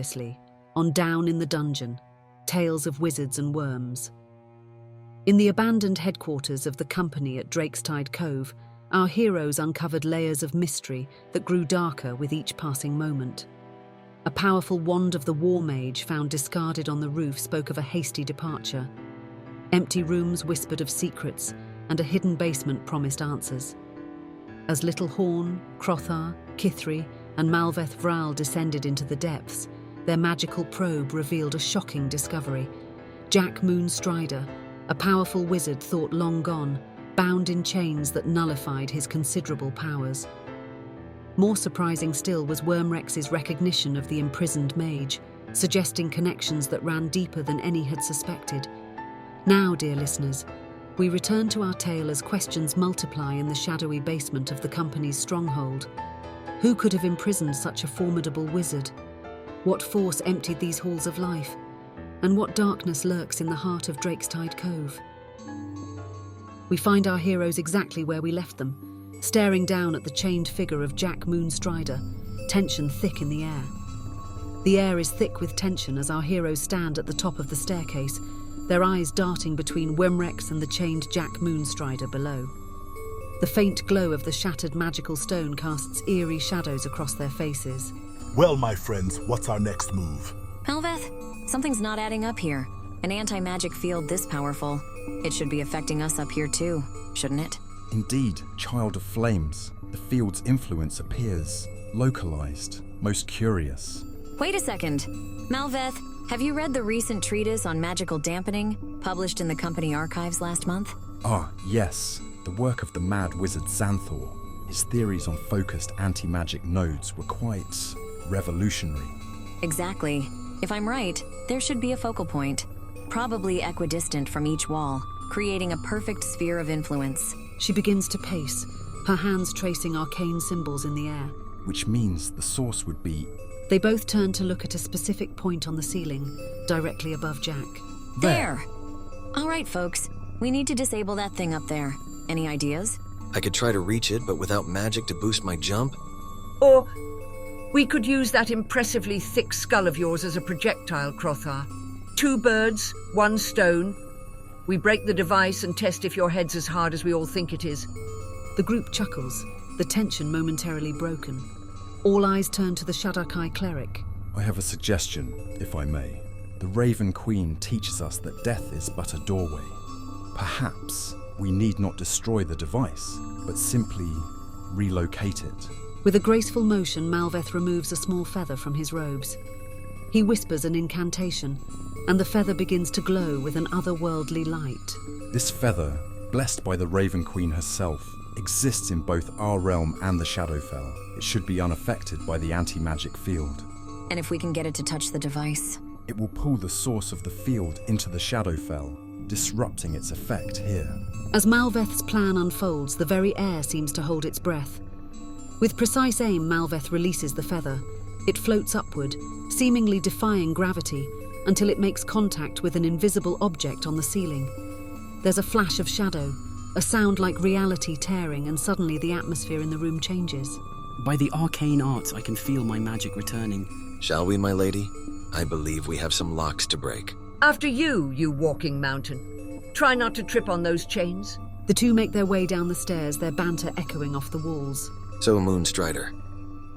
previously, on Down in the Dungeon, Tales of Wizards and Worms. In the abandoned headquarters of the company at Drakestide Cove, our heroes uncovered layers of mystery that grew darker with each passing moment. A powerful wand of the War Mage found discarded on the roof spoke of a hasty departure. Empty rooms whispered of secrets, and a hidden basement promised answers. As Little Horn, Krothar, Kithri, and Malveth Vraal descended into the depths, their magical probe revealed a shocking discovery. Jack Moonstrider, a powerful wizard thought long gone, bound in chains that nullified his considerable powers. More surprising still was Wormrex's recognition of the imprisoned mage, suggesting connections that ran deeper than any had suspected. Now, dear listeners, we return to our tale as questions multiply in the shadowy basement of the company's stronghold. Who could have imprisoned such a formidable wizard? What force emptied these halls of life? And what darkness lurks in the heart of Drakestide Cove? We find our heroes exactly where we left them, staring down at the chained figure of Jack Moonstrider, tension thick in the air. The air is thick with tension as our heroes stand at the top of the staircase, their eyes darting between Wormrex and the chained Jack Moonstrider below. The faint glow of the shattered magical stone casts eerie shadows across their faces. Well, my friends, what's our next move? Malveth, something's not adding up here. An anti-magic field this powerful. It should be affecting us up here too, shouldn't it? Indeed, Child of Flames. The field's influence appears localized, most curious. Wait a second. Malveth, have you read the recent treatise on magical dampening, published in the company archives last month? Ah, yes. The work of the mad wizard Xanthor. His theories on focused anti-magic nodes were quite revolutionary. Exactly. If I'm right, there should be a focal point, probably equidistant from each wall, creating a perfect sphere of influence. She begins to pace, her hands tracing arcane symbols in the air. Which means the source would be... They both turn to look at a specific point on the ceiling, directly above Jack. There! All right, folks. We need to disable that thing up there. Any ideas? I could try to reach it, but without magic to boost my jump? Or we could use that impressively thick skull of yours as a projectile, Krothar. 2 birds, 1 stone. We break the device and test if your head's as hard as we all think it is. The group chuckles, the tension momentarily broken. All eyes turn to the Shadar-kai cleric. I have a suggestion, if I may. The Raven Queen teaches us that death is but a doorway. Perhaps we need not destroy the device, but simply relocate it. With a graceful motion, Malveth removes a small feather from his robes. He whispers an incantation, and the feather begins to glow with an otherworldly light. This feather, blessed by the Raven Queen herself, exists in both our realm and the Shadowfell. It should be unaffected by the anti-magic field. And if we can get it to touch the device? It will pull the source of the field into the Shadowfell, disrupting its effect here. As Malveth's plan unfolds, the very air seems to hold its breath. With precise aim, Malveth releases the feather. It floats upward, seemingly defying gravity, until it makes contact with an invisible object on the ceiling. There's a flash of shadow, a sound like reality tearing, and suddenly the atmosphere in the room changes. By the arcane arts, I can feel my magic returning. Shall we, my lady? I believe we have some locks to break. After you, you walking mountain. Try not to trip on those chains. The two make their way down the stairs, their banter echoing off the walls. So, Moonstrider,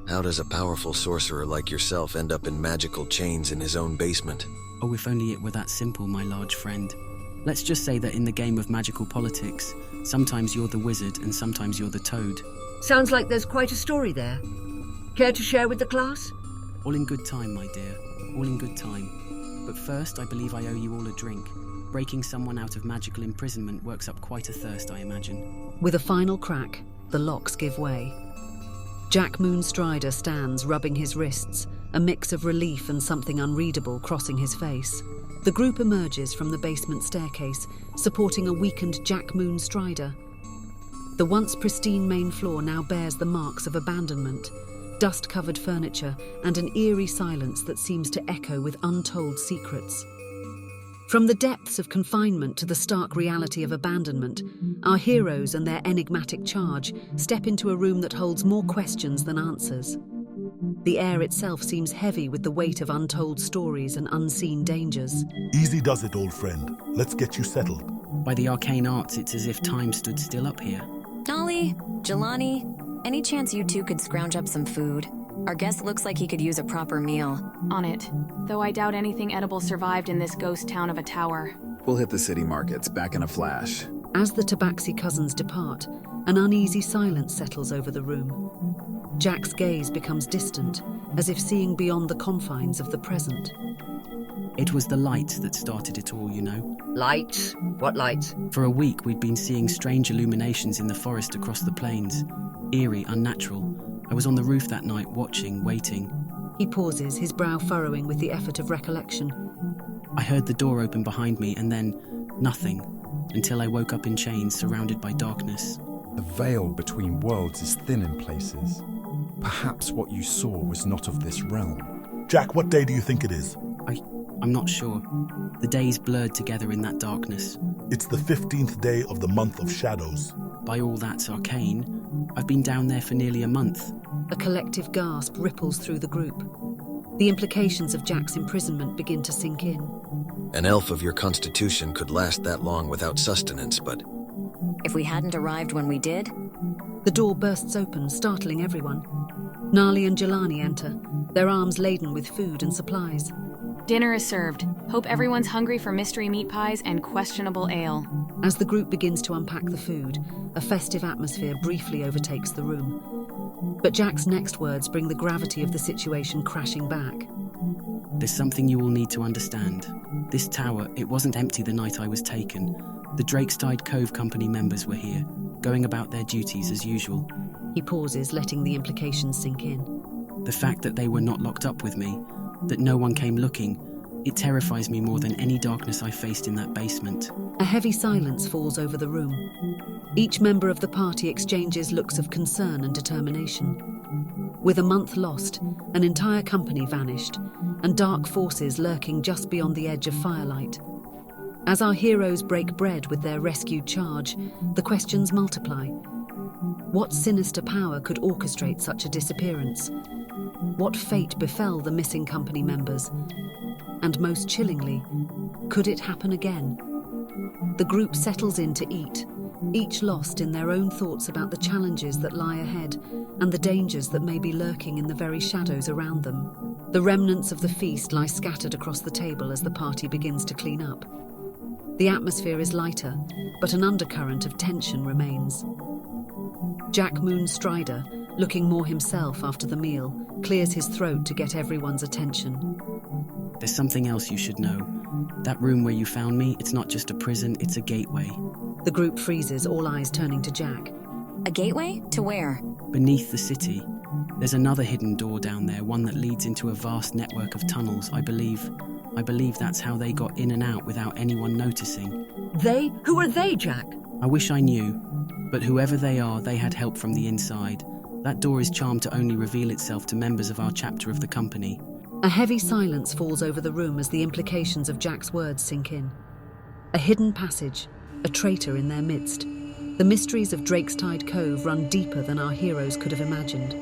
how does a powerful sorcerer like yourself end up in magical chains in his own basement? Oh, if only it were that simple, my large friend. Let's just say that in the game of magical politics, sometimes you're the wizard and sometimes you're the toad. Sounds like there's quite a story there. Care to share with the class? All in good time, my dear. All in good time. But first, I believe I owe you all a drink. Breaking someone out of magical imprisonment works up quite a thirst, I imagine. With a final crack, the locks give way. Jack Moonstrider stands, rubbing his wrists, a mix of relief and something unreadable crossing his face. The group emerges from the basement staircase, supporting a weakened Jack Moonstrider. The once pristine main floor now bears the marks of abandonment, dust-covered furniture, and an eerie silence that seems to echo with untold secrets. From the depths of confinement to the stark reality of abandonment, our heroes and their enigmatic charge step into a room that holds more questions than answers. The air itself seems heavy with the weight of untold stories and unseen dangers. Easy does it, old friend. Let's get you settled. By the arcane arts, it's as if time stood still up here. Nolly, Jelani, any chance you two could scrounge up some food? Our guest looks like he could use a proper meal. On it, though I doubt anything edible survived in this ghost town of a tower. We'll hit the city markets back in a flash. As the Tabaxi cousins depart, an uneasy silence settles over the room. Jack's gaze becomes distant, as if seeing beyond the confines of the present. It was the lights that started it all, you know. Lights? What lights? For a week, we'd been seeing strange illuminations in the forest across the plains. Eerie, unnatural. I was on the roof that night, watching, waiting. He pauses, his brow furrowing with the effort of recollection. I heard the door open behind me, and then nothing, until I woke up in chains, surrounded by darkness. The veil between worlds is thin in places. Perhaps what you saw was not of this realm. Jack, what day do you think it is? I'm not sure. The days blurred together in that darkness. It's the 15th day of the month of shadows. By all that's arcane, I've been down there for nearly a month. A collective gasp ripples through the group. The implications of Jack's imprisonment begin to sink in. An elf of your constitution could last that long without sustenance, but... If we hadn't arrived when we did, The door bursts open, startling everyone. Nali and Jelani enter, their arms laden with food and supplies. Dinner is served. Hope everyone's hungry for mystery meat pies and questionable ale. As the group begins to unpack the food, a festive atmosphere briefly overtakes the room. But Jack's next words bring the gravity of the situation crashing back. There's something you all need to understand. This tower, it wasn't empty the night I was taken. The Drakestide Cove company members were here, going about their duties as usual. He pauses, letting the implications sink in. The fact that they were not locked up with me, that no one came looking, it terrifies me more than any darkness I faced in that basement. A heavy silence falls over the room. Each member of the party exchanges looks of concern and determination. With a month lost, an entire company vanished, and dark forces lurking just beyond the edge of firelight. As our heroes break bread with their rescued charge, the questions multiply. What sinister power could orchestrate such a disappearance? What fate befell the missing company members? And most chillingly, could it happen again? The group settles in to eat, each lost in their own thoughts about the challenges that lie ahead and the dangers that may be lurking in the very shadows around them. The remnants of the feast lie scattered across the table as the party begins to clean up. The atmosphere is lighter, but an undercurrent of tension remains. Jack Moonstrider, looking more himself after the meal, clears his throat to get everyone's attention. There's something else you should know. That room where you found me, it's not just a prison, it's a gateway. The group freezes, all eyes turning to Jack. a gateway? To where? Beneath the city. There's another hidden door down there, one that leads into a vast network of tunnels, I believe. I believe that's how they got in and out without anyone noticing. They? Who are they, Jack? I wish I knew, but whoever they are, they had help from the inside. That door is charmed to only reveal itself to members of our chapter of the company. A heavy silence falls over the room as the implications of Jack's words sink in. A hidden passage, a traitor in their midst. The mysteries of Drakestide Cove run deeper than our heroes could have imagined.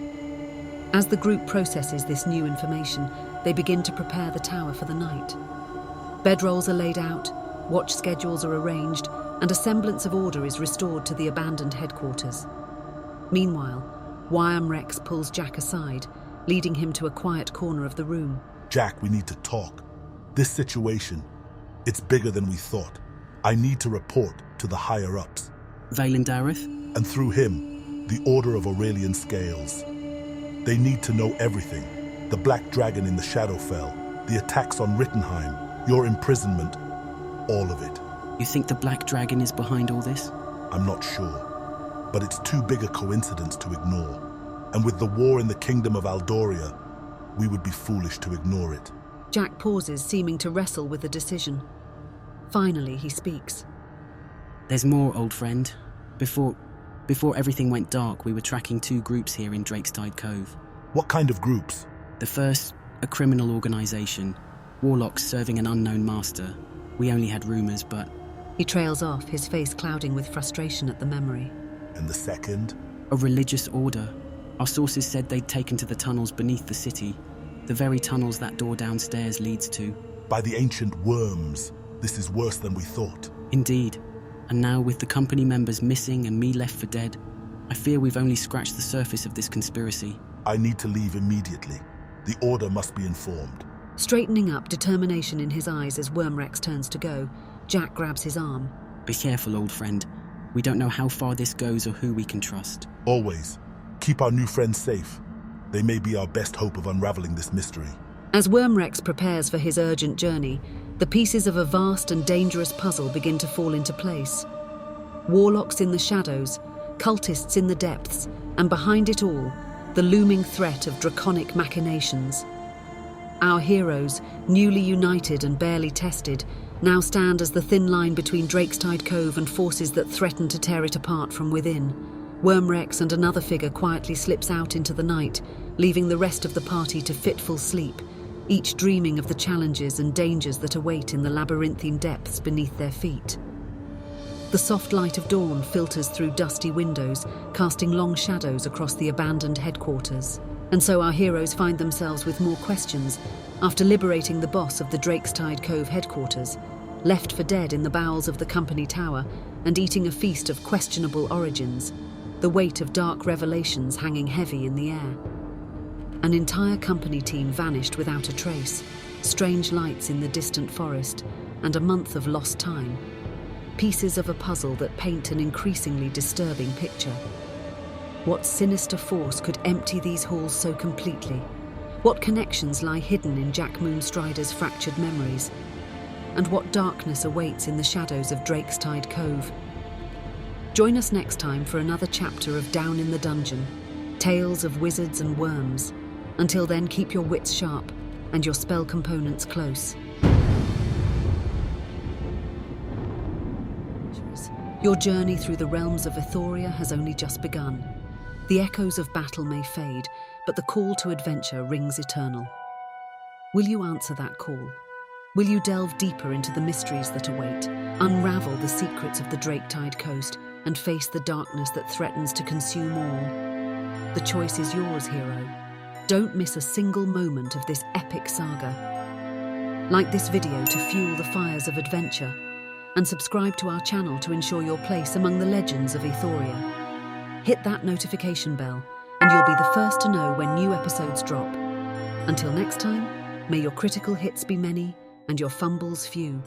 As the group processes this new information, they begin to prepare the tower for the night. Bedrolls are laid out, watch schedules are arranged, and a semblance of order is restored to the abandoned headquarters. Meanwhile, Wyam Rex pulls Jack aside, leading him to a quiet corner of the room. Jack, we need to talk. This situation, it's bigger than we thought. I need to report to the higher-ups. Valen Dareth? And through him, the Order of Aurelian Scales. They need to know everything. The Black Dragon in the Shadowfell, the attacks on Rittenheim, your imprisonment, all of it. You think the Black Dragon is behind all this? I'm not sure, but it's too big a coincidence to ignore. And with the war in the Kingdom of Aldoria, we would be foolish to ignore it. Jack pauses, seeming to wrestle with the decision. Finally, he speaks. There's more, old friend. Before everything went dark, we were tracking 2 groups here in Drakestide Cove. What kind of groups? The first, a criminal organisation. Warlocks serving an unknown master. We only had rumours, but... He trails off, his face clouding with frustration at the memory. And the second? A religious order. Our sources said they'd taken to the tunnels beneath the city, the very tunnels that door downstairs leads to. By the ancient worms, this is worse than we thought. Indeed. And now, with the company members missing and me left for dead, I fear we've only scratched the surface of this conspiracy. I need to leave immediately. The Order must be informed. Straightening up, determination in his eyes as Wormrex turns to go, Jack grabs his arm. Be careful, old friend. We don't know how far this goes or who we can trust. Always. Keep our new friends safe. They may be our best hope of unraveling this mystery. As Wormrex prepares for his urgent journey, the pieces of a vast and dangerous puzzle begin to fall into place. Warlocks in the shadows, cultists in the depths, and behind it all, the looming threat of draconic machinations. Our heroes, newly united and barely tested, now stand as the thin line between Drakestide Cove and forces that threaten to tear it apart from within. Wormrex and another figure quietly slips out into the night, leaving the rest of the party to fitful sleep, each dreaming of the challenges and dangers that await in the labyrinthine depths beneath their feet. The soft light of dawn filters through dusty windows, casting long shadows across the abandoned headquarters. And so our heroes find themselves with more questions after liberating the boss of the Drakestide Cove headquarters, left for dead in the bowels of the company tower and eating a feast of questionable origins, the weight of dark revelations hanging heavy in the air. An entire company team vanished without a trace, strange lights in the distant forest, and a month of lost time. Pieces of a puzzle that paint an increasingly disturbing picture. What sinister force could empty these halls so completely? What connections lie hidden in Jack Moonstrider's fractured memories? And what darkness awaits in the shadows of Drakestide Cove? Join us next time for another chapter of Down in the Dungeon, tales of wizards and worms. Until then, keep your wits sharp and your spell components close. Your journey through the realms of Ithoria has only just begun. The echoes of battle may fade, but the call to adventure rings eternal. Will you answer that call? Will you delve deeper into the mysteries that await, unravel the secrets of the Draketide Coast, and face the darkness that threatens to consume all? The choice is yours, hero. Don't miss a single moment of this epic saga. Like this video to fuel the fires of adventure, and subscribe to our channel to ensure your place among the legends of Ithoria. Hit that notification bell, and you'll be the first to know when new episodes drop. Until next time, may your critical hits be many and your fumbles few.